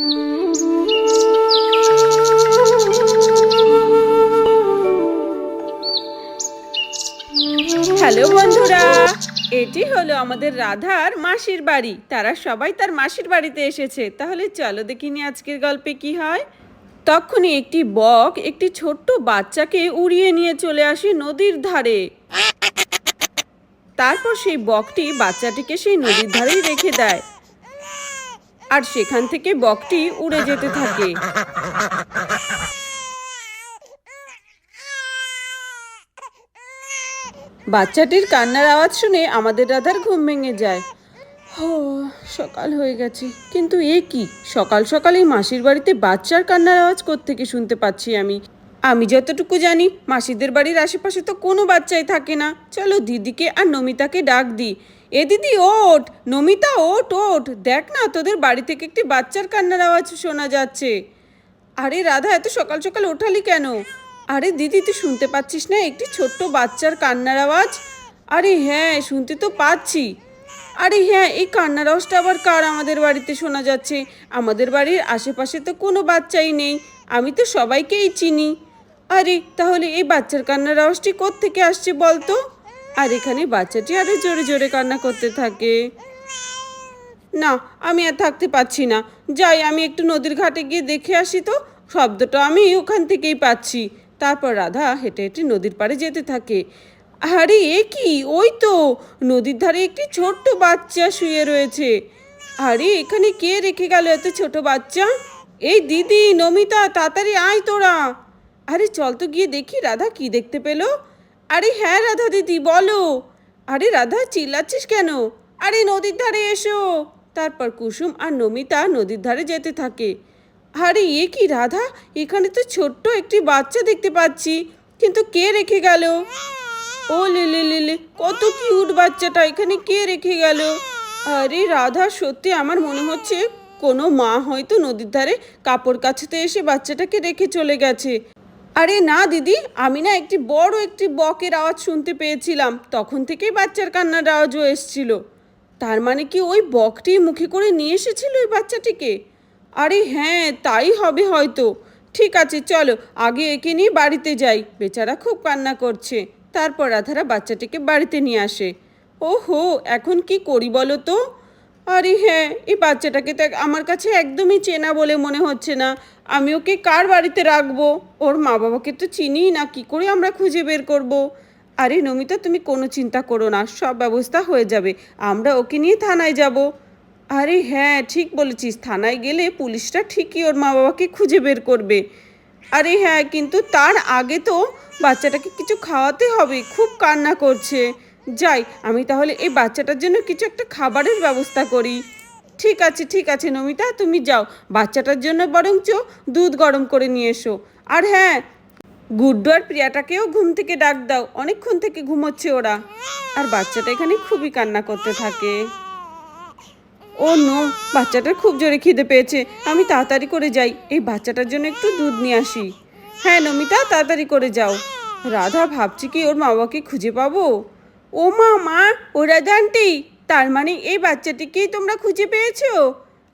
Hello বন্ধুরা, এটি হলো আমাদের রাধার মাসির বাড়ি। তারা সবাই তার মাসির বাড়িতে এসেছে। তাহলে চলো দেখিনি আজকের গল্পে কি হয়। তখনই একটি বক একটি ছোট্ট বাচ্চাকে উড়িয়ে নিয়ে চলে আসে নদীর ধারে। তারপর সেই বকটি বাচ্চাটিকে সেই নদীর ধারেই রেখে দেয়, আর সেখান থেকে বকটি উড়ে যেতে থাকে। বাচ্চাটির কান্নার আওয়াজ শুনে আমাদের রাধার ঘুম ভেঙে যায়। ও, সকাল হয়ে গেছে, কিন্তু এ কি সকাল সকাল এই মাসির বাড়িতে বাচ্চার কান্নার আওয়াজ কোত্থেকে শুনতে পাচ্ছি আমি যতটুকু জানি মাসিদের বাড়ির আশেপাশে তো কোনো বাচ্চাই থাকে না। চলো দিদিকে আর নমিতাকে ডাক দিই। এ দিদি ওঠ, নমিতা ওঠ ওঠ, দেখ না তোদের বাড়ি থেকে একটি বাচ্চার কান্নার আওয়াজ শোনা যাচ্ছে। আরে রাধা, এত সকাল সকাল ওঠালি কেন? আরে দিদি, তুই শুনতে পাচ্ছিস না একটি ছোট্ট বাচ্চার কান্নার আওয়াজ? আরে হ্যাঁ, শুনতে তো পাচ্ছি। আরে হ্যাঁ, এই কান্নার আওয়াজটা আবার কার আমাদের বাড়িতে শোনা যাচ্ছে? আমাদের বাড়ির আশেপাশে তো কোনো বাচ্চাই নেই, আমি তো সবাইকেই চিনি। আরে তাহলে এই বাচ্চার কান্নার আওয়াজটি কোত্থেকে আসছে বলতো? আর এখানে বাচ্চাটি আরো জোরে জোরে কান্না করতে থাকে। না, আমি আর থাকতে পারছি না, যাই আমি একটু নদীর ঘাটে গিয়ে দেখে আসি তো। শব্দটা আমি ওখান থেকেই পাচ্ছি। তারপর রাধা হেঁটে হেঁটে নদীর পাড়ে যেতে থাকে। আরে এ কি, ওই তো নদীর ধারে একটি ছোট্ট বাচ্চা শুয়ে রয়েছে। আরে এখানে কে রেখে গেল এত ছোট বাচ্চা? এই দিদি, নমিতা, তাড়াতাড়ি আয় তোরা। আরে চল তো গিয়ে দেখি রাধা কি দেখতে পেল। আরে হ্যাঁ রাধা দিদি, বলো। আরে রাধা, চিল্লাচ্ছিস কেন? আরে নদীর ধারে এসো। তারপর কুসুম আর নমিতা নদীর ধারে যেতে থাকে। আরে এ কি রাধা, এখানে তো ছোট্ট একটি বাচ্চা দেখতে পাচ্ছি, কিন্তু কে রেখে গেল? ও লে লে লে, কত কিউট বাচ্চাটা এখানে কে রেখে গেল? আরে রাধা, সত্যি আমার মনে হচ্ছে কোনো মা হয়তো নদীর ধারে কাপড় কাচতে এসে বাচ্চাটাকে রেখে চলে গেছে। আরে না দিদি, আমি না একটি বড় একটি বকের আওয়াজ শুনতে পেয়েছিলাম, তখন থেকেই বাচ্চার কান্নার আওয়াজও এসেছিল। তার মানে কি ওই বকটি মুখে করে নিয়ে এসেছিল ওই বাচ্চাটিকে? আরে হ্যাঁ, তাই হবে হয়তো। ঠিক আছে চলো, আগে একে নিয়ে বাড়িতে যাই, বেচারা খুব কান্না করছে। তারপর রাধারা বাচ্চাটিকে বাড়িতে নিয়ে আসে। ওহো, এখন কি করি বলো তো? আরে হ্যাঁ, এই বাচ্চাটাকে তো আমার কাছে একদমই চেনা বলে মনে হচ্ছে না। আমি ওকে কার বাড়িতে রাখবো? ওর মা বাবাকে তো চিনি না, কি করে আমরা খুঁজে বের করব? আরে নমিতা, তুমি কোনো চিন্তা করো না, সব ব্যবস্থা হয়ে যাবে। আমরা ওকে নিয়ে থানায় যাব। আরে হ্যাঁ, ঠিক বলেছিস, থানায় গেলে পুলিশরা ঠিকই ওর মা বাবাকে খুঁজে বের করবে। আরে হ্যাঁ, কিন্তু তার আগে তো বাচ্চাটাকে কিছু খাওয়াতে হবে, খুব কান্না করছে। যাই, আমি তাহলে এই বাচ্চাটার জন্য কিছু একটা খাবারের ব্যবস্থা করি। ঠিক আছে নমিতা, তুমি যাও, বাচ্চাটার জন্য বরঞ্চ দুধ গরম করে নিয়ে এসো। আর হ্যাঁ, গুড্ডু আর প্রিয়াটাকেও ঘুম থেকে ডাক দাও, অনেকক্ষণ থেকে ঘুমোচ্ছে ওরা। আর বাচ্চাটা এখানে খুবই কান্না করতে থাকে। ও নো, বাচ্চাটার খুব জোরে খিদে পেয়েছে, আমি তাড়াতাড়ি করে যাই, এই বাচ্চাটার জন্য একটু দুধ নিয়ে আসি। হ্যাঁ নমিতা, তাড়াতাড়ি করে যাও। রাধা ভাবছি কি ওর মা বাবাকে খুঁজে পাবো। ও মা, মা, ও রাধা আন্টি, তার মানে এই বাচ্চাটিকেই তোমরা খুঁজে পেয়েছো?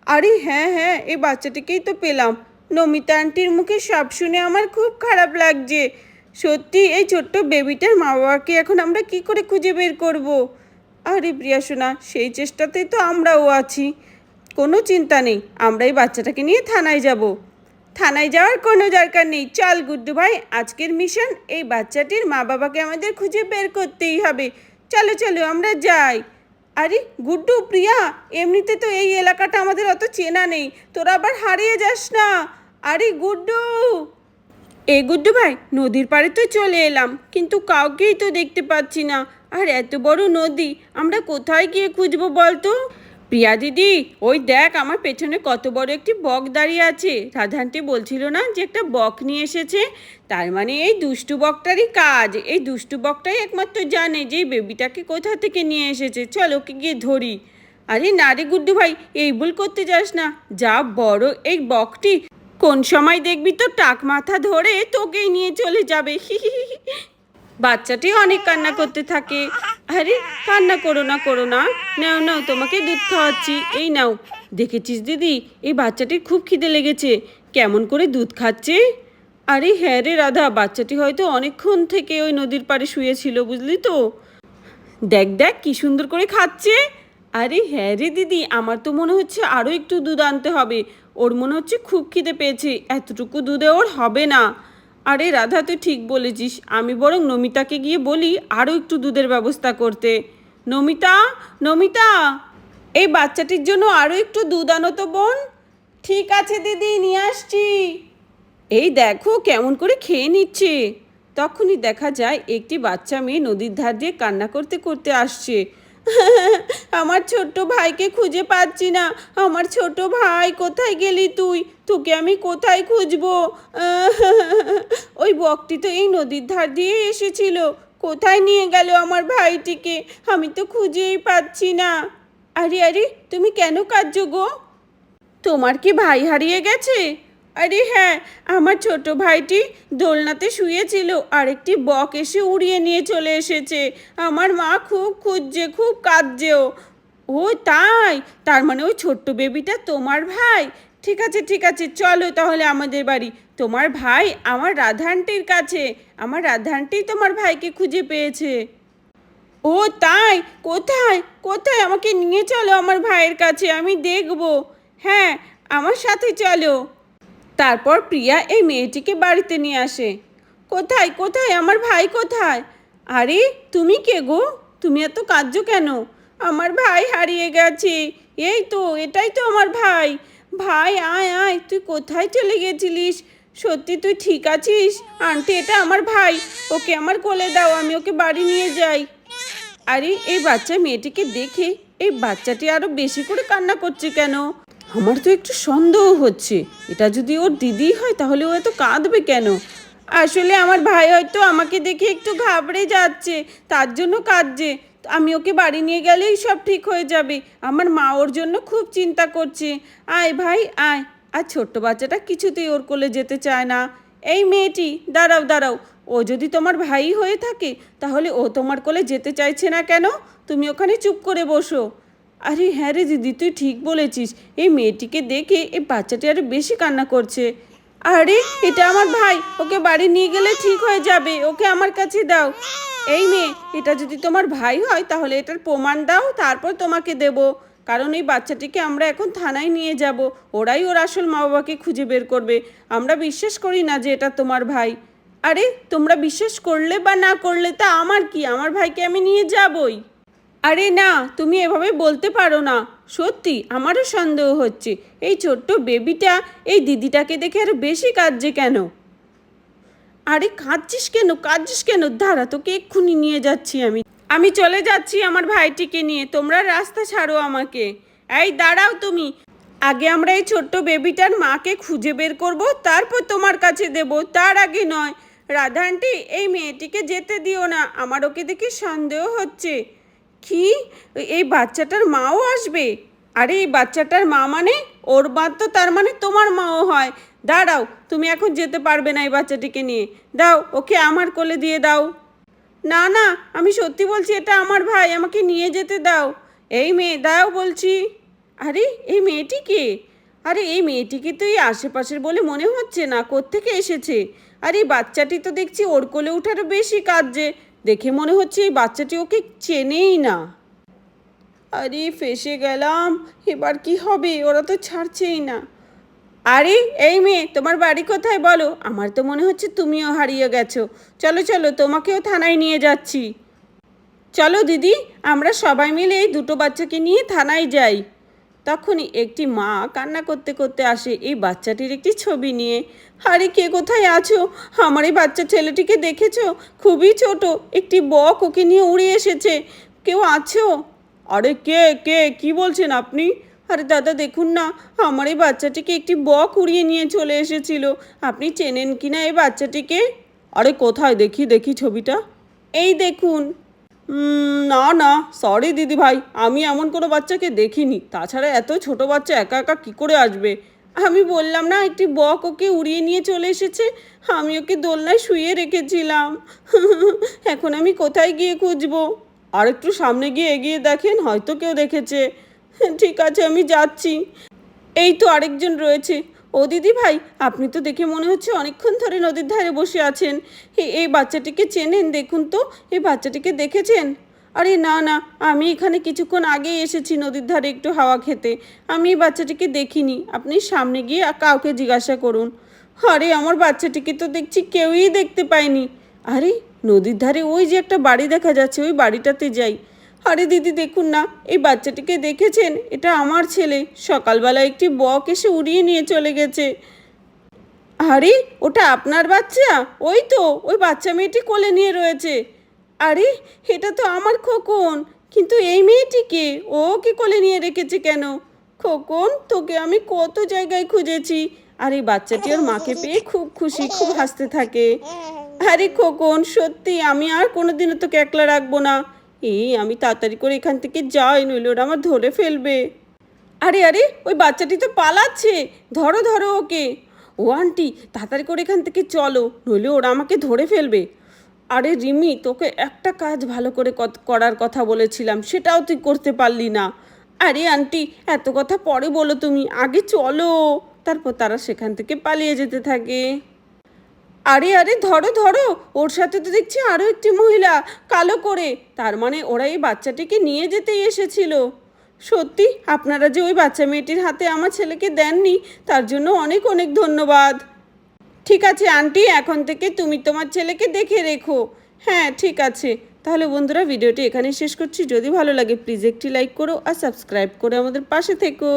আরে হ্যাঁ হ্যাঁ, এই বাচ্চাটিকেই তো পেলাম। নমিতা আন্টির মুখে সব শুনে আমার খুব খারাপ লাগছে। সত্যি এই ছোট্ট বেবিটার মা বাবাকে এখন আমরা কি করে খুঁজে বের করব? আরে প্রিয়া সোনা, সেই চেষ্টাতেই তো আমরাও আছি। কোনো চিন্তা নেই, আমরা এই বাচ্চাটাকে নিয়ে থানায় যাব। থানায় যাওয়ার কোনো দরকার নেই, চল গুড্ডু ভাই, আজকের মিশন এই বাচ্চাটির মা বাবাকে আমাদের খুঁজে বের করতেই হবে। চলো চলো আমরা যাই। আরে গুড্ডু, প্রিয়া, এমনিতে তো এই এলাকাটা আমাদের অত চেনা নেই, তোরা আবার হারিয়ে যাস না। আরে গুড্ডু, এই গুড্ডু ভাই, নদীর পাড়ে তো চলে এলাম, কিন্তু কাউকেই তো দেখতে পাচ্ছি না। আর এত বড় নদী, আমরা কোথায় গিয়ে খুঁজবো বলতো? প্রিয়া দিদি, ওই দেখ আমার পেছনে কত বড় একটি বক দাঁড়িয়ে আছে। রাধান্টি বলছিল না যে একটা বক নিয়ে এসেছে? তার মানে এই দুষ্টু বকটারই কাজ। এই দুষ্টু বকটাই একমাত্র জানে যে এই বেবিটাকে কোথা থেকে নিয়ে এসেছে। চল ওকে গিয়ে ধরি। আরে না রে গুড্ডু ভাই, এই ভুল করতে যাস না। যা বড় এই বকটি, কোন সময় দেখবি তো টাক মাথা ধরে তোকেই নিয়ে চলে যাবে। বাচ্চাটি অনেক কান্না করতে থাকে। আরে কান্না করো না করো না, নাও নাও তোমাকে দুধ খাওয়াচ্ছি, এই নাও। দেখেছিস দিদি, এই বাচ্চাটির খুব খিদে লেগেছে, কেমন করে দুধ খাচ্ছে। আরে হ্যাঁ রে রাধা, বাচ্চাটি হয়তো অনেকক্ষণ থেকে ওই নদীর পাড়ে শুয়েছিল, বুঝলি তো। দেখ দেখ কি সুন্দর করে খাচ্ছে। আরে হ্যাঁ রে দিদি, আমার তো মনে হচ্ছে আরও একটু দুধ আনতে হবে। ওর মনে হচ্ছে খুব খিদে পেয়েছে, এতটুকু দুধে ওর হবে না। আরে রাধা, তুই ঠিক বলেছিস, আমি বরং নমিতাকে গিয়ে বলি আরও একটু দুধের ব্যবস্থা করতে। নমিতা, নমিতা, এই বাচ্চাটির জন্য আরও একটু দুধ আনো তো বোন। ঠিক আছে দিদি, নিয়ে আসছি। এই দেখো কেমন করে খেয়ে নিচ্ছে। তখনই দেখা যায় একটি বাচ্চা মেয়ে নদীর ধার দিয়ে কান্না করতে করতে আসছে। আমার ছোট্ট ভাইকে খুঁজে পাচ্ছি না, আমার ছোট ভাই কোথায় গেলি তুই, তোকে আমি কোথায় খুঁজবো। ওই বকটি তো এই নদীর ধার দিয়ে এসেছিল, কোথায় নিয়ে গেল আমার ভাইটিকে, আমি তো খুঁজেই পাচ্ছি না। আরে আরে, তুমি কেন কাঁদছো গো? তোমার কি ভাই হারিয়ে গেছে? আরে হ্যাঁ, আমার ছোট ভাইটি দোলনাতে শুয়েছিল, আরেকটি বক এসে উড়িয়ে নিয়ে চলে এসেছে। আমার মা খুব খুঁজছে, খুব কাঁদছেও। ও তাই, তার মানে ওই ছোট্ট বেবিটা তোমার ভাই। ঠিক আছে ঠিক আছে, চলো তাহলে আমাদের বাড়ি। তোমার ভাই আমার রাধা আন্টির কাছে, আমার রাধা আন্টি তোমার ভাইকে খুঁজে পেয়েছে। ও তাই, কোথায় কোথায়, আমাকে নিয়ে চলো আমার ভাইয়ের কাছে, আমি দেখব। হ্যাঁ, আমার সাথে চলো। তারপর প্রিয়া এই মেয়েটিকে বাড়িতে নিয়ে আসে। কোথায় কোথায় আমার ভাই কোথায়? আরে তুমি কে গো, তুমি এত কাঁদছো কেন? আমার ভাই হারিয়ে গেছে। এই তো, এটাই তো আমার ভাই। ভাই আয় আয়, তুই কোথায় চলে গেছিলিস? সত্যি তুই ঠিক আছিস? আন্টি, এটা আমার ভাই, ওকে আমার কোলে দাও, আমি ওকে বাড়ি নিয়ে যাই। আরে এই বাচ্চা মেয়েটিকে দেখে এই বাচ্চাটি আরো বেশি করে কান্না করছে কেন? আমার তো একটু সন্দেহ হচ্ছে, এটা যদি ওর দিদি হয় তাহলে ও এত কাঁদবে কেন? আসলে আমার ভাই হয়তো আমাকে দেখে একটু ঘাবড়ে যাচ্ছে, তার জন্য কাঁদছে। আমি ওকে বাড়ি নিয়ে গেলেই সব ঠিক হয়ে যাবে। আমার মা ওর জন্য খুব চিন্তা করছে। আয় ভাই আয়। আর ছোট্ট বাচ্চাটা কিছুতেই ওর কোলে যেতে চায় না। এই মেয়েটি, দাঁড়াও দাঁড়াও, ও যদি তোমার ভাই হয়ে থাকে তাহলে ও তোমার কোলে যেতে চাইছে না কেন? তুমি ওখানে চুপ করে বসো। আরে হ্যাঁ রে দিদি, তুই ঠিক বলেছিস, এই মেয়েটিকে দেখে এই বাচ্চাটি আরো বেশি কান্না করছে। আরে এটা আমার ভাই, ওকে বাড়ি নিয়ে গেলে ঠিক হয়ে যাবে, ওকে আমার কাছে দাও। এই মেয়ে, এটা যদি তোমার ভাই হয় তাহলে এটার প্রমাণ দাও, তারপর তোমাকে দেব। কারণ এই বাচ্চাটিকে আমরা এখন থানায় নিয়ে যাব, ওরাই ওর আসল মা বাবাকে খুঁজে বের করবে। আমরা বিশ্বাস করি না যে এটা তোমার ভাই। আরে তোমরা বিশ্বাস করলে বা না করলে তা আমার কি, আমার ভাইকে আমি নিয়ে যাবই। আরে না, তুমি এভাবে বলতে পারো না, সত্যি আমারও সন্দেহ হচ্ছে। এই ছোট্ট বেবিটা এই দিদিটাকে দেখে আরো বেশি কাঁদছে কেন? আরে কাঁদছিস কেন, কাঁদছিস কেন? দাঁড়া, তোকে এক্ষুনি নিয়ে যাচ্ছি আমি। আমি চলে যাচ্ছি আমার ভাইটিকে নিয়ে, তোমরা রাস্তা ছাড়ো আমাকে। এই দাঁড়াও তুমি, আগে আমরা এই ছোট্ট বেবিটার মাকে খুঁজে বের করব, তারপর তোমার কাছে দেব, তার আগে নয়। রাধা আন্টি, এই মেয়েটিকে যেতে দিও না, আমার ওকে দেখে সন্দেহ হচ্ছে। কি, এই বাচ্চাটার মাও আসবে? আরে এই বাচ্চাটার মা মানে ওর মা, তো তার মানে তোমার মাও হয়। দাঁড়াও, তুমি এখন যেতে পারবে না এই বাচ্চাটিকে নিয়ে। দাও, ওকে আমার কোলে দিয়ে দাও। না না, আমি সত্যি বলছি, এটা আমার ভাই, আমাকে নিয়ে যেতে দাও। এই মেয়ে, দাও বলছি। আরে এই মেয়েটি কে? আরে এই মেয়েটিকে তো এই আশেপাশের বলে মনে হচ্ছে না, কোত্থেকে এসেছে? আর এই বাচ্চাটি তো দেখছি ওর কোলে উঠারও বেশি কাঁদছে, দেখে মনে হচ্ছে এই বাচ্চাটি ওকে চেনেই না। আরে ফেঁসে গেলাম, এবার কি হবে, ওরা তো ছাড়ছেই না। আরে এই মেয়ে, তোমার বাড়ি কোথায় বলো? আমার তো মনে হচ্ছে তুমিও হারিয়ে গেছো। চলো চলো, তোমাকেও থানায় নিয়ে যাচ্ছি। চলো দিদি, আমরা সবাই মিলে এই দুটো বাচ্চাকে নিয়ে থানায় যাই। তখনই একটি মা কান্না করতে করতে আসে এই বাচ্চাটির একটি ছবি নিয়ে। আরে কে কোথায় আছো? আমার এই বাচ্চা ছেলেটিকে দেখেছো? খুবই ছোট, একটি বক ওকে নিয়ে উড়ে এসেছে। কেউ আছো? আরে কে কে, কি বলছেন আপনি? আরে দাদা দেখুন না, আমার এই বাচ্চাটিকে একটি বক উড়িয়ে নিয়ে চলে এসেছিল। আপনি চেনেন কি না এই বাচ্চাটিকে? আরে কোথায়, দেখি দেখি ছবিটা। এই দেখুন। না না, সরি দিদি ভাই, আমি এমন কোনো বাচ্চাকে দেখিনি, তাছাড়া এত ছোট বাচ্চা একা একা কী করে আসবে? আমি বললাম না, একটি বক ওকে উড়িয়ে নিয়ে চলে এসেছে। আমি ওকে দোলনায় শুইয়ে রেখেছিলাম। এখন আমি কোথায় গিয়ে খুঁজবো? আর একটু সামনে গিয়ে এগিয়ে দেখেন, হয়তো কেউ দেখেছে। ঠিক আছে, আমি যাচ্ছি। এই তো আরেকজন রয়েছে। ও দিদি ভাই, আপনি তো দেখে মনে হচ্ছে অনেকক্ষণ ধরে নদীর ধারে বসে আছেন। এই বাচ্চাটিকে চেনেন? দেখুন তো, এই বাচ্চাটিকে দেখেছেন? আরে না না, আমি এখানে কিছুক্ষণ আগেই এসেছি নদীর ধারে একটু হাওয়া খেতে। আমি এই বাচ্চাটিকে দেখিনি। আপনি সামনে গিয়ে কাউকে জিজ্ঞাসা করুন। আরে আমার বাচ্চাটিকে তো দেখছি কেউই দেখতে পায়নি। আরে নদীর ধারে ওই যে একটা বাড়ি দেখা যাচ্ছে, ওই বাড়িটাতে যাই। আরে দিদি দেখুন না, এই বাচ্চাটিকে দেখেছেন? এটা আমার ছেলে। সকালবেলা একটি বক এসে উড়িয়ে নিয়ে চলে গেছে। আরে ওটা আপনার বাচ্চা? ওই তো ওই বাচ্চা মেয়েটি কোলে নিয়ে রয়েছে। আরে এটা তো আমার খোকন। কিন্তু এই মেয়েটিকে ও কি কোলে নিয়ে রেখেছে কেন? খোকন, তোকে আমি কত জায়গায় খুঁজেছি। আর এই বাচ্চাটি ওর মাকে পেয়ে খুব খুশি, খুব হাসতে থাকে। আরে খোকন, সত্যি আমি আর কোনোদিনও তোকে একলা রাখবো না। আমি তাড়াতাড়ি করে এখান থেকে যাই, নইলে ওরা আমার ধরে ফেলবে। আরে আরে, ওই বাচ্চাটি তো পালাচ্ছে। ধরো ধরো ওকে। ও আন্টি, তাড়াতাড়ি করে এখান থেকে চলো, নইলে ওরা আমাকে ধরে ফেলবে। আরে রিমি, তোকে একটা কাজ ভালো করে করার কথা বলেছিলাম, সেটাও তুই করতে পারলি না। আরে আন্টি, এত কথা পরে বলো, তুমি আগে চলো। তারপর তারা সেখান থেকে পালিয়ে যেতে থাকে। আরে আরে, ধরো ধরো, ওর সাথে তো দেখছি আরও একটি মহিলা, কালো করে। তার মানে ওরা এই বাচ্চাটিকে নিয়ে যেতেই এসেছিল। সত্যি আপনারা যে ওই বাচ্চা মেয়েটির হাতে আমার ছেলেকে দেননি, তার জন্য অনেক অনেক ধন্যবাদ। ঠিক আছে আন্টি, এখন থেকে তুমি তোমার ছেলেকে দেখে রেখো। হ্যাঁ ঠিক আছে। তাহলে বন্ধুরা, ভিডিওটি এখানেই শেষ করছি। যদি ভালো লাগে প্লিজ একটি লাইক করো আর সাবস্ক্রাইব করে আমাদের পাশে থেকো।